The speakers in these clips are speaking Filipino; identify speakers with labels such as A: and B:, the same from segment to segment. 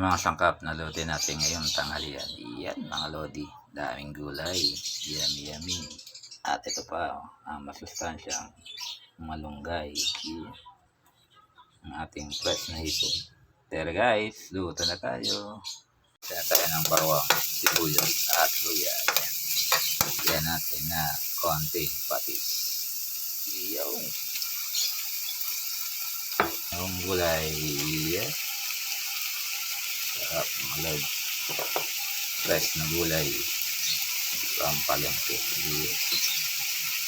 A: yung mga sangkap na luto natin ngayong tanghalian. Yan mga lodi, daming gulay, yummy yummy. At ito pa, ang masustansyang malunggay. Yan. Ang ating fresh na hipon. Pero guys, luto na tayo. Kaya tayo ng bawang, sibuyas at luya. Yan natin na konting patis. Yung gulay. Yes. Sarap mga lod. Fresh na gulay. Pampalengke. Yes.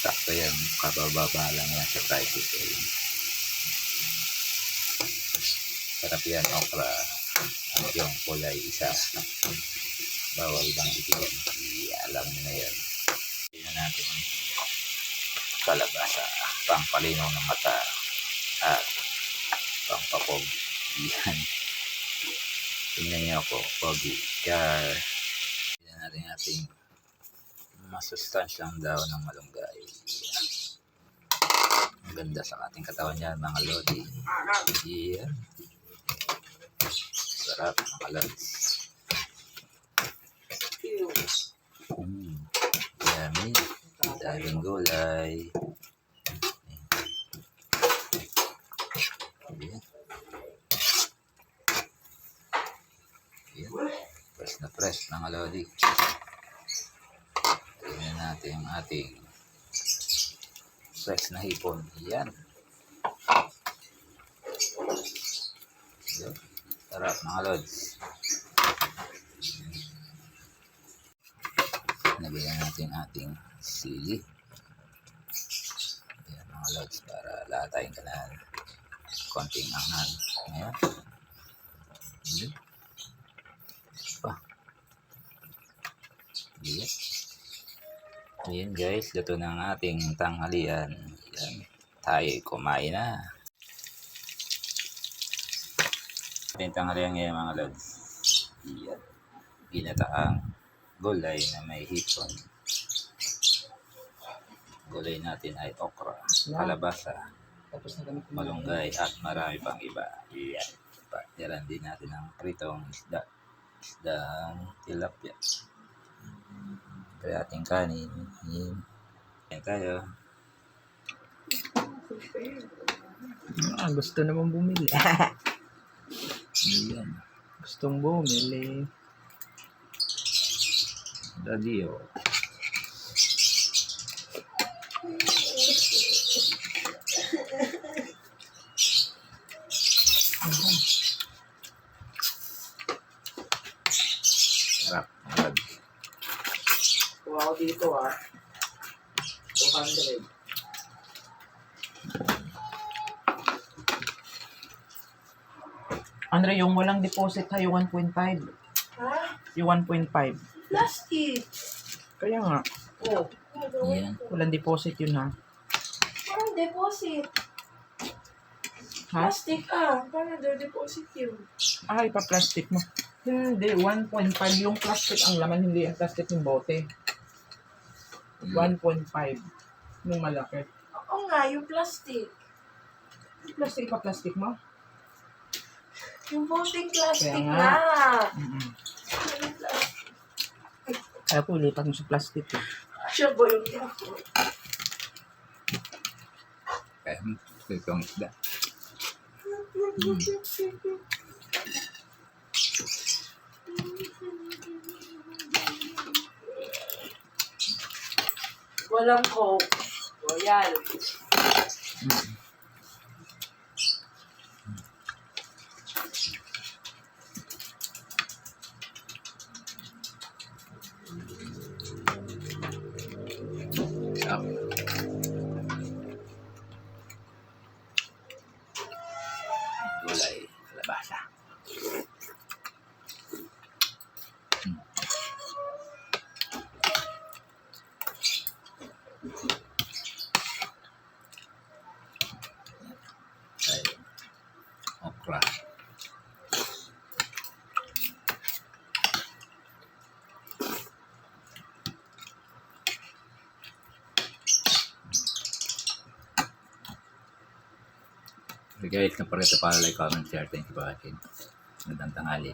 A: Sakto yan. Kabababa lang yan sa tricycle. Sarap yan, okra. At yung kulay isa. Bawal bang itigyan. Alam nyo na yan. Tingnan natin. Kalabasa. Pampalinaw ng mata. At pampapog. Yan. Tingnan niyo ako. Pogi. Char. Tingnan natin ating masustansyang daon ng malunggay. Yan. Ang ganda sa ating katawan yan, mga lodi. Yan. Sarap, mga lods. Yummy. Daming gulay. Yan. Yan. Fresh na fresh, mga lodi. Tingnan natin ang ating fresh na hipon. Yan. Yan. Sarap, mga lods. Nabigyan natin ating sili. Yan, mga lods, para latayin ka na konting anghang. Ayan. Yan. Pa. Yan. Ayan guys, luto na ang ating tanghalian. Yan. Tayo kumain na. Ating tanghalian ngayon, mga lods. Yan. Ginataang gulay na may hipon. Gulay natin ay okra, kalabasa, malunggay at marami pang iba. Yan. Patiran din natin ang pritong isda. Isdang tilapia. Kaya ating kanin. Yan tayo.
B: Gusto naman bumili.
A: Yan.
B: Gustong bumili.
A: Radio. Sarap. Malad.
B: Kuha ako dito 200. Andre, yung walang deposit ha, yung 1.5.
C: Ha?
B: Yung 1.5.
C: Plastic.
B: Kaya nga,
C: Oh.
A: Yan.
B: walang deposit yun ha.
C: Parang deposit.
B: Ha?
C: Plastic Paano daw deposit yun?
B: Ay, pa-plastic mo. Hindi, 1.5 yung plastic ang laman, hindi ang plastic ng bote. 1.5 yung malaki.
C: Oo nga, yung plastic.
B: Plastic pa plastic mo?
C: Yung boteng plastic
B: Kaya
C: na.
B: nga.
C: Yung plastic.
B: Kaya po, lipat mo sa plastic eh.
C: Siya ba yung ako?
A: Kaya itong isda.
C: Walang Coke. Royal.
A: Sarap. Gulay, kalabasa. Okra. So guys, kung parito para like, comment, share, thank you for watching. Magandang tanghali.